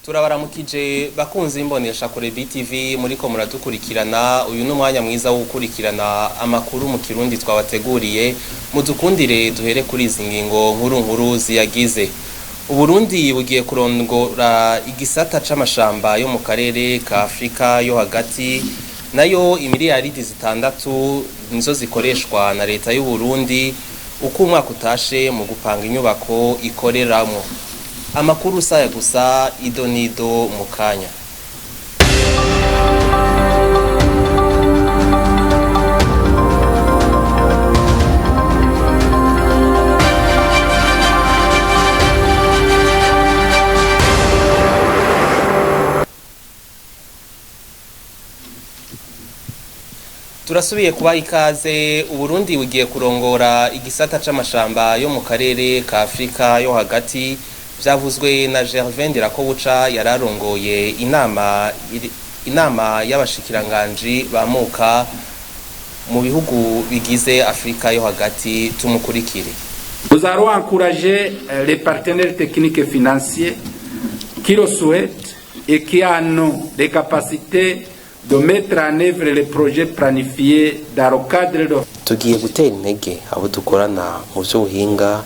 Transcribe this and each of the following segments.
Turabaramukije bakunzi imbonesha kure BTV muriko muradukurikirana uyu n'umwanya mwiza wo gukurikirana amakuru mu Kirundi twabateguriye mudukundire duhere kuri izi ngingo nkuru ziyagize. Uburundi bugiye kurongora igisata c'amashamba yo mu karere ka Afrika yo hagati nayo imiliyaridi 6 nizo zikoreshwa na leta y'u Burundi uko umwaka utashe mu gupanga inyubako ikoreramwo. Amakuru saya gusa idonido mukanya. Turasubiye kuba ikaze. Uburundi bugiye kurongora igisata c'amashamba yo mu karere ka Afrika yo hagati vyavuzwe na Gervais Ndirakobuca yararongoye inama y'abashikiranganji bamuka mu bihugu bigize Afrika yo hagati. Tumukurikire. Nous allons encourager les partenaires techniques et financiers qui le souhaitent et qui ont les capacités de mettre en œuvre les projets planifiés dans le cadre de tugiye gutera intege abo dukorana mu vy'ubuhinga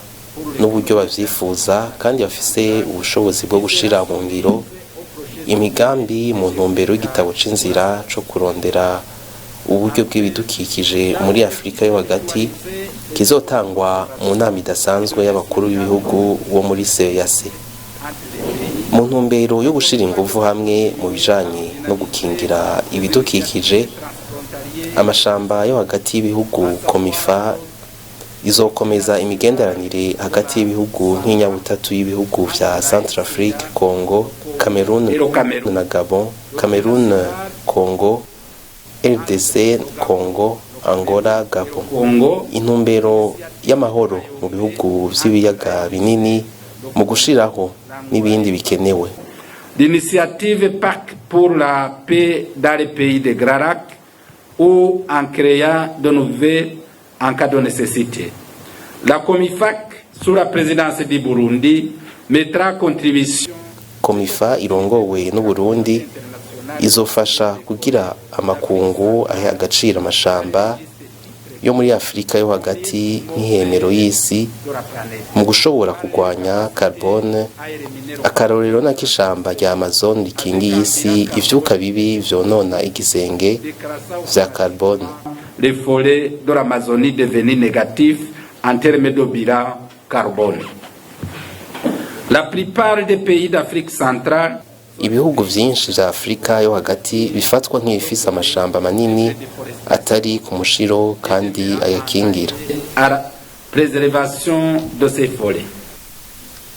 n'uburyo bavyifuza kandi bafise ubushobozi bwo gushira mu ngiro imigambi mu ntumbero y'igitabo c'inzira co kurondera uburyo bw'ibidukikije muri Afrika yo hagati kizotangwa mu nama idasanzwe y'abakuru b'ibihugu bo muri CEEAC mu ntumbero yo gushira ingufu hamwe mu bijanye no gukingira ibidukikije. Amashamba yo hagati y'ibihugu Komifa izokomeza imigenderanire hagati y'ibihugu nk'inyabutatu y'ibihugu vya Centrafrique, Congo, Cameroun na Gabon, Cameroun, Congo, RDC, Congo, Angola, Gabon. Intumbero y'amahoro mu bihugu vy'ibiyaga binini mu gushiraho n'ibindi bikenewe. L'initiative PAC pour la paix dans les pays de Grand Lac ou en créant de nouvelles en cas de nécessité. La Comifac, sous la présidence du Burundi, mettra contribution. Comifa irongowe n'u Burundi izofasha kugira amakungu ahe agaciro amashamba yo muri Afrika yo hagati nk'ihemero y'isi mu gushobora kugwanya carbone. Akarorero n'akishamba rya Amazon rikingiye isi ivyuka bibi vyonona igisenge vya carbone. Les forêts de l'Amazonie devenir négatifs en termes de bilan carbone. La plupart des pays d'Afrique centrale ibihugu vyinshi vya Afrika yo hagati bifatwa nk'ibifise amashamba manini atari ku mushiro kandi ayakingira. Préservation de ces forêts.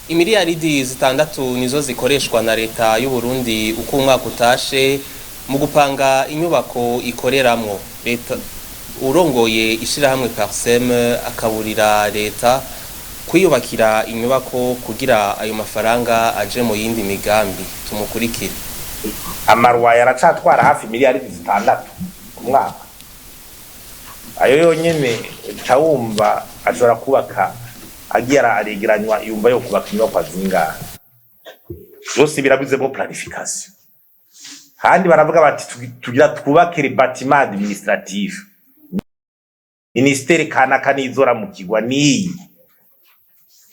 Imiliyaridi 6 nizo zikoreshwa na leta y'u Burundi uko umwaka utashe mu gupanga inyubako ikoreramwo. Leta urongoye ishirahamwe Parsem akaburira leta kwiyubakira inyubako kugira ayo mafaranga aje mu yindi migambi. Tumukurikire. Amarwa yaracatwara hafi miliyaridi 6 ku mwaka. Ayo yonyene cawumva ashobora kubaka agira aregeranywa yumva yo kubaka inyubako zingana. Byose birabuzemo planification. Handi baravuga bati tugira twubake les bâtiments administratifs. Ministeri kanaka nizora mu kigwa ni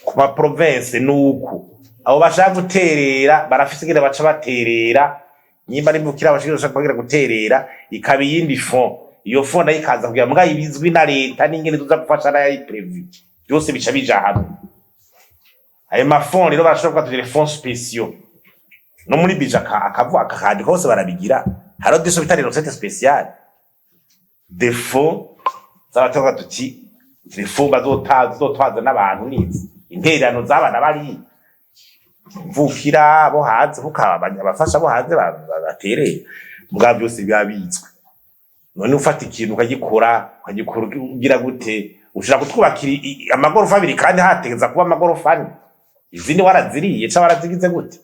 ku ma province nuko abo bashaka guterera barafise gere baca baterera nyimba nimukira bashaka kugira guterera ikabi yindi fond. Iyo fond nayo ikaza kugira mbwa ibizwi na leta n'ingene tuza gufasha nayo prevu byose bica bija hamwe. Ayo mafond rero bashaka kugira fonds spéciaux no muri bija akavuga akahandi hose barabigira. Haro diso bitari recette spéciale des fonds z'abatoka tuti fonds bazotwaza n'abantu nizi intererano z'abana bari mvukira bo hanze abafasha bo hanze batereye mbwa byose byabitswe. None ufata ikintu ukagikora ugira gute ushira kutwubakira amagorofa abiri kandi hategeza kuba amagorofa ane izindi waraziriye ca warazigize gute?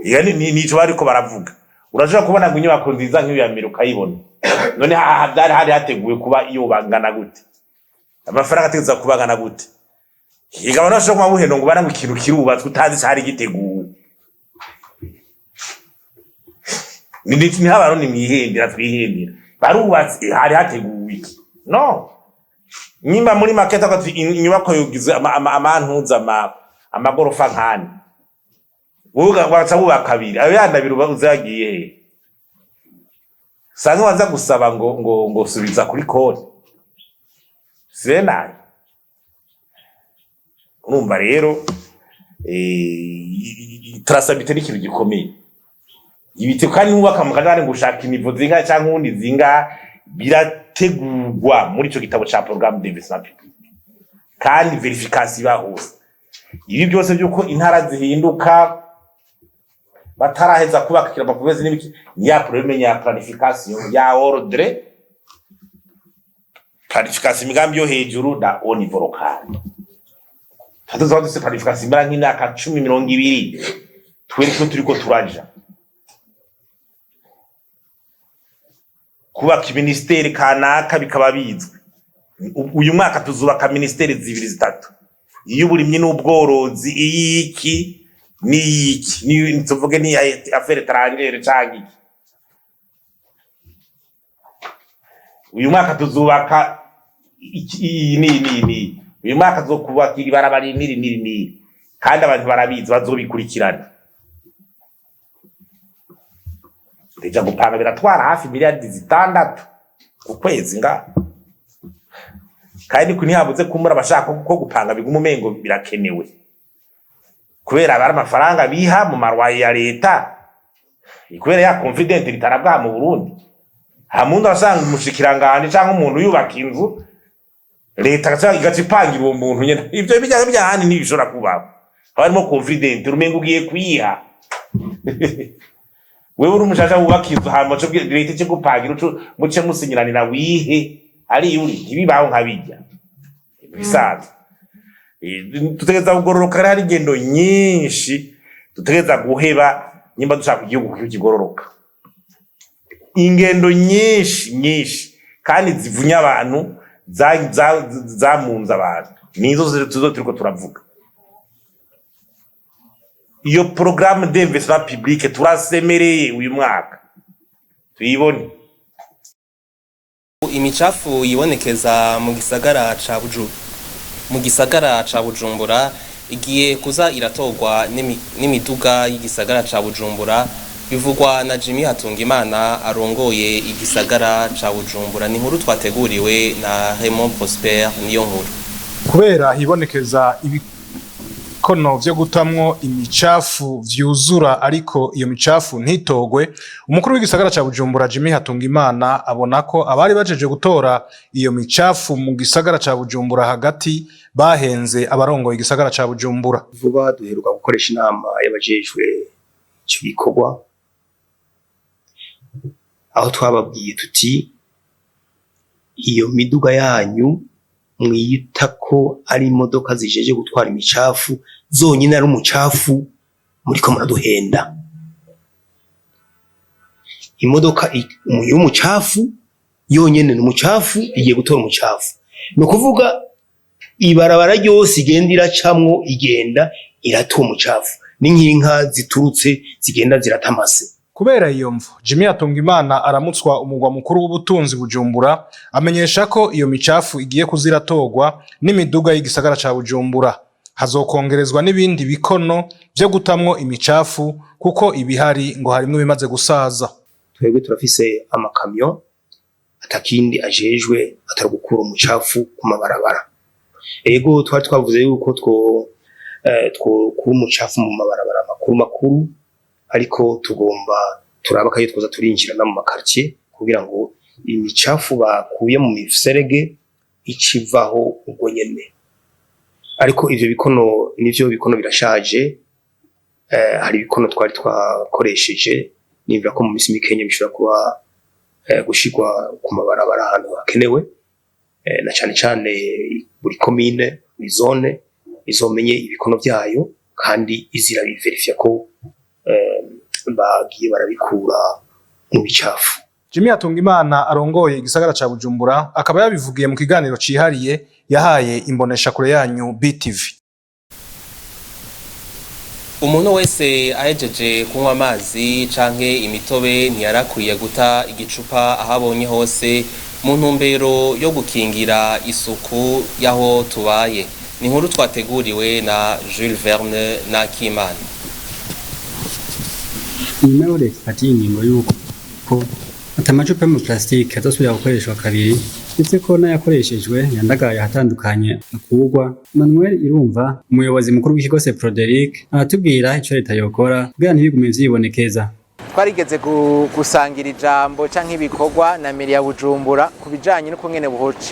Yani nico bariko baravuga. Urashobora kubona ngo inyubako nziza nk'iyo ya mbere ukayibona none hari hateguwe kuba iyo bangana gute? Amafaranga ategeza kubangana gute? Igabana shoko mabuheno ngo baranga ikintu kirubatswe utazi cyari giteguwe. ni habarundi mwihendera twihendera barubatse hari hateguwe iki no nyimba muri maketa ko inyubako yogize amantuza amagorofa nkani woga baca bubaka kabiri ayo yandabira uzagiye he sange waza gusaba ngo subiza kuri konti sena urumva rero traçabilité n'ikintu gikomeye ibiti kandi mubaka mukagare ngo ushaka imivo zinga cyangwa ubundi zinga birategurwa muri ico gitabo ca programme d'investissement public kandi verification bahose ibi byose byuko intara zihinduka bataraheza kubaka kiraba kuveze n'ibiki ya problème ya planification ya ordre planification imigambi yo hejuru da au niveau local hatazaho duse planification imara nk'imyaka 10-20 twereke turiko turaja kubaka ministeri kanaka bikaba bizwe uyu mwaka tuzubaka ministeri 2-3 iy'uburimyi n'ubworozi iyiki ni tuvuge ni affaire étrangère cangi uyu mwaka tuzubaka ni uyu mwaka zokubaka ibarabara niri kandi abantu barabizi bazobikurikirana deja gupanga biratwara hafi miliyari 6 ku kwezi nga kandi kunihabuze kumura bashaka ko gupanga biguma umengo birakenewe kubera abari amafaranga biha mu marwayi ya leta kubera ya confident ritarabwa mu Burundi hamuntu asanga umushikiranganje cyangwa umuntu yubaka inzu leta cyangwa igacipangira uwo muntu nyene ivyo bijya byahani nibishora kubaho harimo confident umengo ugiye kwiha wewe uri umushasha wubaka inzu hama cyo leta cyo gupangira muce musinyiranira wihe ari yuri ntibibaho nkabijya bisaza tutegeza kugororoka hari gendo nyinshi tutegeza guheba nyimba dushaka igihugu kigororoka ingendo nyinshi kandi zivunya abantu zamunza abantu nizo turiko turavuga iyo programme d'investissement public turasemereye uyu mwaka tuyibone imicafu yibonekeza mu gisagara ca Bujumbura igiye kuza iratorwa n'imiduga y'igisagara ca Bujumbura bivugwa na Jimmy Hatungimana arongoye igisagara ca Bujumbura ni nkuru twateguriwe na Raymond Prosper niyo nkuru kubera hibonekeza ibikono vyo gutamwo imicafu vyuzura ariko iyo micafu ntitogwe umukuru w'igisagara ca Bujumbura Jimmy Hatungimana abona ko abari bajeje gutora iyo micafu mu gisagara ca Bujumbura hagati bahenze abarongoye igisagara ca Bujumbura vuba duheruka gukoresha inama y'abajejwe cyo bikorwa aho twababwiye tuti iyo miduga yanyu mwiyita ko ari imodoka zijeje gutwara imicafu zonyine ari umucafu muriko muraduhenda imodoka y'umucafu yonyene n'umucafu igiye gutora umucafu no kuvuga ibarabara ryose igenda iracamwo igenda iratuwa umucafu n'inkinka ziturutse zigenda ziratamase kubera iyo mvu Jimmy Hatungimana aramutswa umugwa mukuru w'ubutunzi Bujumbura amenyesha ko iyo micafu igiye kuziratorwa n'imiduga y'igisagara ca Bujumbura hazokongerezwa n'ibindi bikono byo gutamwo imicafu kuko ibihari ngo harimo bimaze gusaza twebwe turafise amakamyo atakindi ajejwe atari gukura umucafu ku mabarabara ego twari twavuze yuko two umucafu mu mabarabara makuru ariko tugomba turabaka yo twoza turinjira na mu makartie kugira ngo imicafu bakuye mu miserege icivaho ubwo nyene ariko ivyo bikono nivyo bikono birashaje hari bikono twari twakoresheje nimba ko mu misi mikenya bishobora kuba gushigwa ku mabarabara ahantu hakenewe na cyane buri commune buri zone izomenye ibikono byayo kandi izira biverifya ko bagiye barabikura mu bicafu Jimmy Hatungimana arongoye igisagara ca Bujumbura akaba yabivugiye mu kiganiro cihariye yahaye imbonesha kure yanyu BTV umuntu wese ahejeje kunywa amazi canke imitobe ntiyarakwiye guta igicupa aho abonye hose mu ntumbero yo gukingira isuku y'aho tubaye. Ni inkuru twateguriwe na Jules Verne na Kimana. Nyuma yo leta ingingo y'uko atamacupa mu plastique adasubira gukoreshwa kabiri ndetse ko n'ayakoreshejwe yandagaye ahatandukanye akurwa. Manuel Irumva, umuyobozi mukuru w'ikigo Seproderic, aratubwira icyo leta yokora kugira ntibigume vyibonekeza. Twarigeze gusangira ijambo canke ibikorwa na meri ya Bujumbura kubijanye no kungene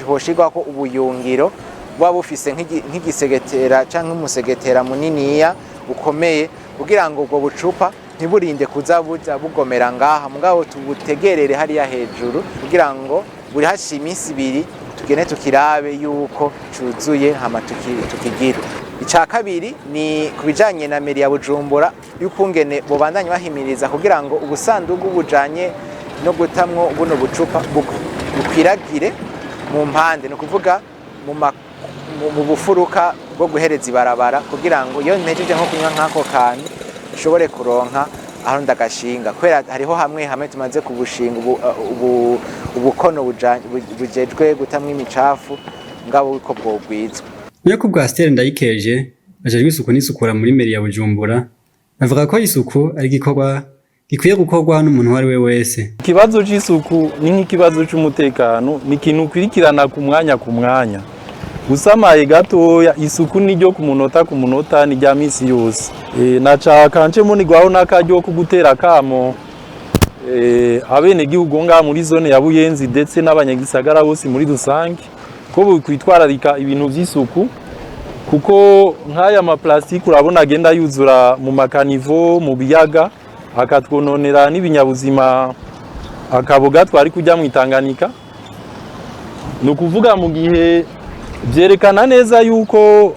hoshigwa ko ubuyungiro bwa bufise nk'igisegetera canke umusegetera muniniya ukomeye kugira ngo ubwo bucupa ntiburinde kuza bugomera ngaha mugabo tubutegerere hariya hejuru kugira ngo buri hashi iminsi ibiri tugene tukirabe yuko cuzuye hama tukigira. Ica kabiri ni kubijanye na meri ya Bujumbura y'ukungene bobandanye bahimiriza kugira ngo ubusandugu bujanye no gutamwo buno bucupa bukwiragire mu mpande, no kuvuga mu bufuruka bwo guhereza ibarabara kugira ngo iyo mpejeje nko kunywa nk'ako kantu ushobore kuronka aho ndagashinga kubera hariho hamwe tumaze kubushinga ubukono bujejwe gutamwa imicafu ngabo uko bwogwizwa. Niyo ku bwa Stella Ndayikeje ajejwe isuku n'isukura muri meri ya Bujumbura avuga ko isuku ari gikorwa gikwiye gukorwa n'umuntu wari we wese. Ikibazo c'isuku ni nk'ikibazo c'umutekano, ni ikintu kwirikirana ku mwanya usamaye gatoya. Isuku niryo ku munota ni rya misi yose. Nacaka nce munigwaho n'akaryo ko gutera kamo abene gihugu nga muri zone ya Buyenzi ndetse n'abanyagisagara bose muri rusange ko kwitwararika ibintu vy'isuku, kuko nk'aya ma plastique urabona agenda yuzura mu makanivo mu biyaga akatwononera n'ibinyabuzima akaboga twari kujya mu Tanganyika. No kuvuga mu gihe byerekana neza yuko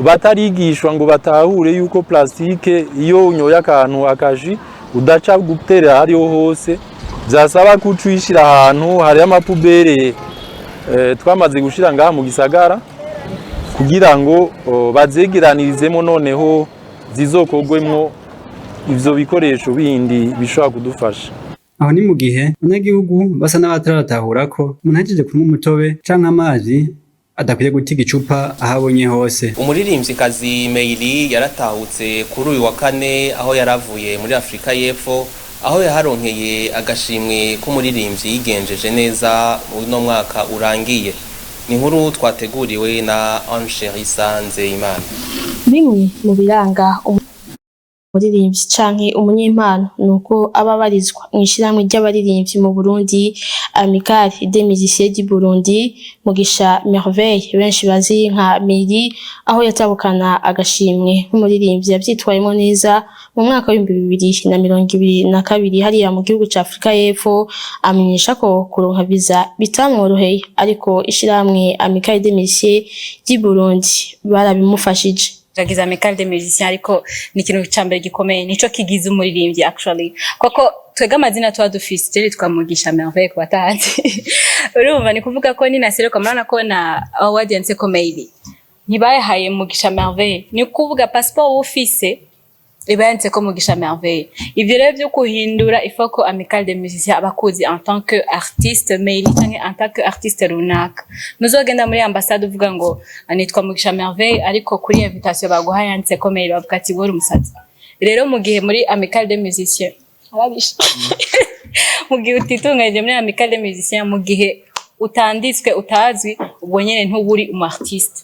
batarigishwa ngo batahure yuko plastique iyo unyoye akantu akaji udaca guterera hariho hose, byasaba kucishira ahantu hari amapubere twamaze gushira ngaha mu gisagara kugira ngo bazegeranirizemo noneho zizokogwemwo ivyo bikoresho bindi bishobora kudufasha. Aho ni mu gihe abanyagihugu basa n'abataratahura ko umuntu ahejeje kunywa umutobe canke amazi adakwiye gutiga icupa ahabonye hose. Umuririmvyikazi Meili yaratahutse kuri uyu wa kane aho yaravuye muri Afrika y'Epfo, aho yaharonkeye agashimwe k'umuririmbyi yigenjeje neza uno mwaka urangiye. Ni inkuru twateguriwe na Ancherisa Nzeyimana. Bimwe mu biranga umuririmbyi canke umunyempano nuko ababarizwa mw'ishiramwe ry'abaririmbyi mu Burundi Amicale des Musiciens du Burundi, Mugisha Merveille benshi bazi nka Meri, aho yatabukana agashimwe nk'umuririmbyi yavyitwayemo neza mu mwaka wa 2022 hariya mu gihugu ca Afrika y'Epfo. Amenyesha ko kuronka visa bitamworoheye ariko ishiramwe Amicale des Musiciens du Burundi barabimufashije. Jagiza Amicale des Musiciens ariko ni ikintu cyambere gikomeye nico kigize umuririmbyi actually, koko twega amazina tuba dufise teri twamugisha Merveille ku batazi urumva ni kuvuga ko ni nasire ko murana ko na audience ko Meili ntibahaye Mugisha Merveille, ni kuvuga passport ufise ibayenze ko Mugisha Merveille. Ivyo rero byo kuhindura ifo ko Amicale des Musiciens abakozi en tant que artiste Meili canke en tant que artiste runaka nuzogenda muri ambassade uvuga ngo anitwa Mugisha Merveille ariko kuri invitation baguhaye yanditse ko Meili bavuga ati bora umusatsi. Rero mu gihe muri Amicale des Musiciens arabisha mu gihe utitungaje muri Amicale des Musiciens, mu gihe utanditswe utazwi ubwo nyene ntuburi umu artiste.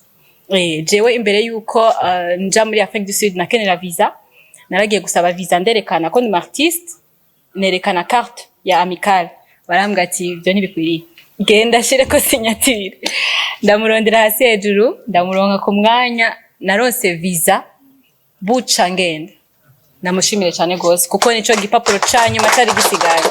Jewe imbere yuko nja muri Afrique du Sud nakenera visa, naragiye gusaba visa nderekana ko ndi artiste, nerekana carte ya Amicale, barambwa ati ibyo ntibikwiriye genda shire ko signature. Ndamurondera hasi hejuru ndamuronka ku mwanya narose visa buca ngenda. Namushimire cyane gose kuko nico gipapuro canyuma cyari gisigaye.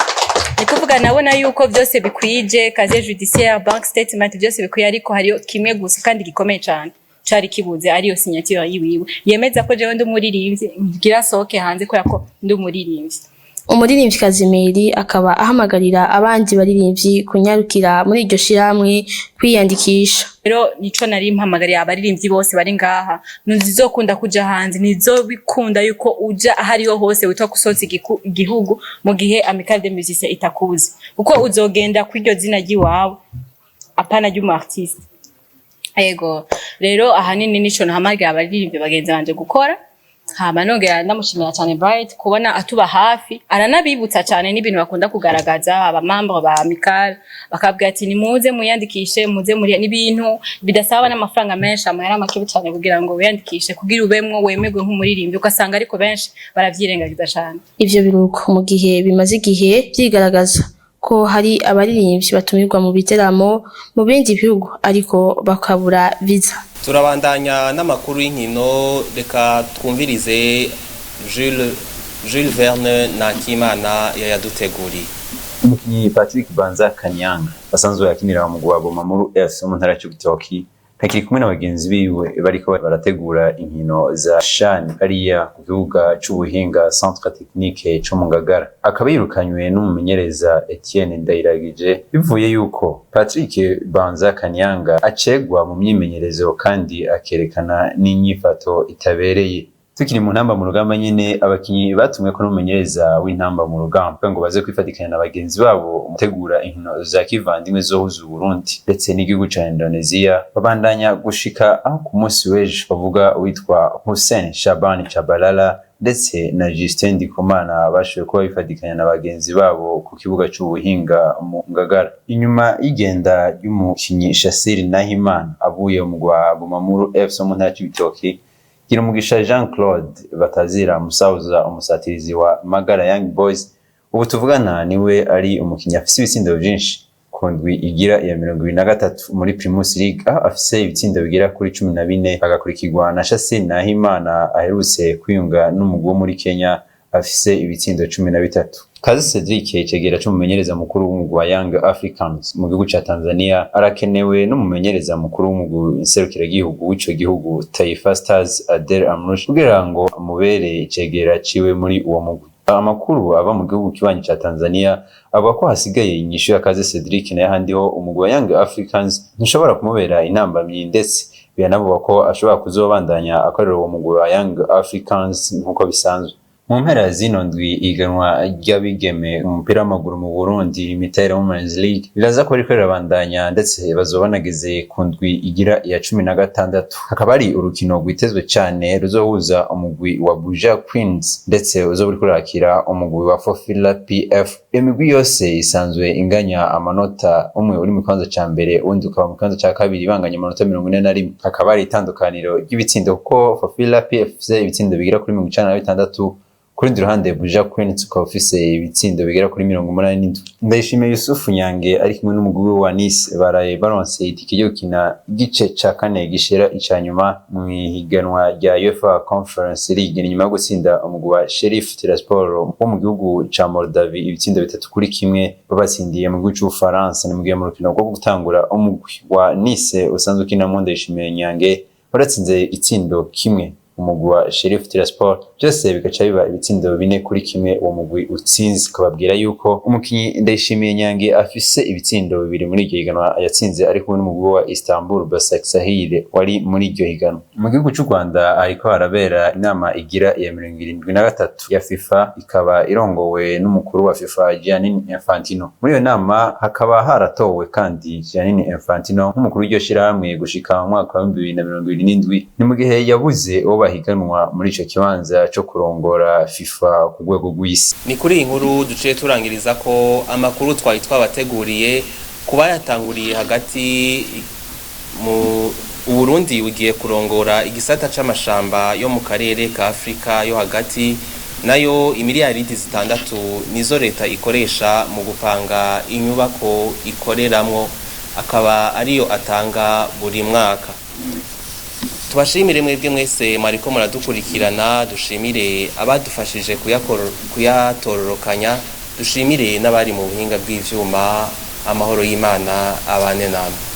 Ni kuvuga nabona yuko byose bikwije, casier judiciaire, bank statement byose bikwiye, ariko hariyo kimwe gusa kandi gikomeye cyane cari kibuze, ariyo signature yiwiwe yemeza ko jewe ndi umuririmbyi ngira soke hanze ko yako ndi umuririmbyi. umuririmvyikazi Mary akaba ahamagarira abandi baririmbyi kunyarukira muri iryo shirahamwe kwiyandikisha. Rero nico nari mpamagariye abaririmbyi bose bari ngaha ntizokunda kuja hanze ntizobikunda yuko uja ahariho hose witwa gusoza igihugu mu gihe Amicale des Musiciens itakuzi kuko uzogenda kw'iryo zina ry'iwabo apana ry'umu artiste. Ego rero ahanini nico nahamagariye abaririmbyi bagenzi banje gukora. Hama nongera ndamushimira cyane Bright kubona atuba hafi aranabibutsa cyane n'ibintu bakunda kugaragaza abamambo ba Amicale bakabwira ati ni muze muyandikishe muze muri n'ibintu bidasaba n'amafaranga menshi amahera make cyane kugira ngo wiyandikishe kugira ubemwo wemegwe nk'umuririmbyi ukasanga ariko benshi baravyirengagiza cyane. Ivyo biruko mu gihe bimaze igihe vyigaragaza ko hari abaririmbyi batumirwa mu biteramo mu bindi bihugu ariko bakabura visa. Turabandanya n'amakuru y'inkino, reka twumvirize Jules Verne Nakimana yayaduteguriye. Umukinyi Patrick Banza Kanyanga basanzwe yakinira mu mugwi wa Bomamuru FC mu ntara ya Cibitoke ntakiri kumwe n'abagenzi biwe bariko barategura inkino za CHAN hariya ku kibuga c'ubuhinga Centre Technique co mu Ngagara. Akaba yirukanywe n'umumenyereza Etienne Ndayiragije bivuye yuko Patrick Banza Kanyanga acegwa mu myimenyerezo kandi akerekana n'inyifato itabereye. Tukiri mu ntamba mu rugamba nyene abakinyi batumwe ko n'umumenyereza w'intamba mu rugamba ngo baze kwifatikanya na bagenzi babo mutegura inkino za kivandimwe zohuza Burundi ndetse n'igihugu ca Indonesia babandanya gushika aho ku munsi w'ejo bavuga witwa Hussein Shaban Chabalala ndetse na Justin Ndikumana bashoboye kuba bifatikanya na bagenzi babo ku kibuga c'ubuhinga mu Ngagara. Inyuma y'igenda ry'umukinyi Shassir Nahimana avuye mu gwa Bomamuru FC mu ntara y'Ibitoke Girumugisha Jean Claude Batazira Musauza umusatirizi wa Magara Young Boys ubu tuvugana niwe ari umukinnyi afise ibitsindo byinshi ku ndwi igira ya 23 muri Primus League aho afise ibitsindo bigera kuri 14 agakurikirwa na Shassir Nahimana aherutse kwiyunga n'umugwi wo muri Kenya afise ibitsindo 13. Kazi Cedric cegera c'umumenyereza mukuru w'umugwi wa Young Africans mu gihugu ca Tanzania arakenewe n'umumenyereza mukuru w'umugwi inserukira gihugu w'ico gihugu Taifa Stars Adel Amrush kugira ngo amubere icegera ciwe muri uwo mugwi. Amakuru ava mu gihugu kibanyi ca Tanzania avuga ko hasigaye inyishu ya Kazi Cedric na handiho umugwi wa Young Africans ntushobora kumubera intambamyi ndetse byanavugwa ko ashobora kuzobandanya akorera uwo mugwi wa Young Africans nkuko bisanzwe. Mu mpera zino ndwi iganwa ry'abigeme umupira w'amaguru mu Burundi Mitera Women's League biraza ko riko rirabandanya ndetse bazobanageze ku ndwi igira ya 16 hakaba ari urukino rwitezwe cyane ruzohuza umugwi wa Buja Queens ndetse uzoburi kurakira umugwi wa Fofila PF. Imigwi yose isanzwe inganya amanota umwe uri mu kibanza ca mbere undi ukaba mu kibanza ca kabiri banganya amanota 41 hakaba ari itandukaniro ry'ibitsindo kuko Fofila PF ibitsindo bigira kuri 96 kuri ruhande Buja Queens ukaba ufise ibitsindo bigera kuri 87. Ndayishimiye Yusufu Nyange ari kumwe n'umugwi wa Nice baraye baronse itike yo gukina igice ca kane gishera icanyuma mu higanwa rya UEFA Conference League nyuma yo gutsinda umugwi wa Sheriff Tiraspol wo mu gihugu ca Moldavie ibitsindo 3-1 babatsindiye mu gihugu c'Ufaransa ni mu gihe mu rukino rwo gutangura umugwi wa Nice usanzwe ukina mu Ndayishimiye Nyange baratsinze itsindo kimwe umugwi wa Sheriff Tiraspol byose bigaca biba ibitsindo 4-1 uwo mugwi utsinze kababwira yuko umukinyi Ndayishimiye Nyange afise ibitsindo 2 muri iryo higanwa yatsinze ariko n'umugwi wa Istanbul Basaksehir wari muri iryo higanwa. Mu gihugu cy'u Rwanda ariko harabera inama igira ya 73 ya FIFA ikaba irongowe n'umukuru wa FIFA Gianni Infantino. Muri iyo nama hakaba haratowe kandi Gianni Infantino nk'umukuru w'iryo shirahamwe gushika mu mwaka wa 2027 ni mu gihe yabuze bahiganwa muri ico kibanza cyo kurongora FIFA ku rwego rw'isi. Ni kuri inkuru duciye turangiriza ko amakuru twari twabateguriye kuba yatanguriye hagati mu Burundi ugiye kurongora igisata c'amashamba yo mu karere ka Afrika yo hagati nayo imiliyaridi 6 nizo leta ikoresha mu gupanga inyubako ikoreramwo akaba ariyo atanga buri mwaka. Tubashimire mwebwe mwese mariko muradukurikirana, dushimire abadufashije kuyatororokanya, dushimire n'abari mu buhinga bw'ivyuma. Amahoro y'Imana abane namwe.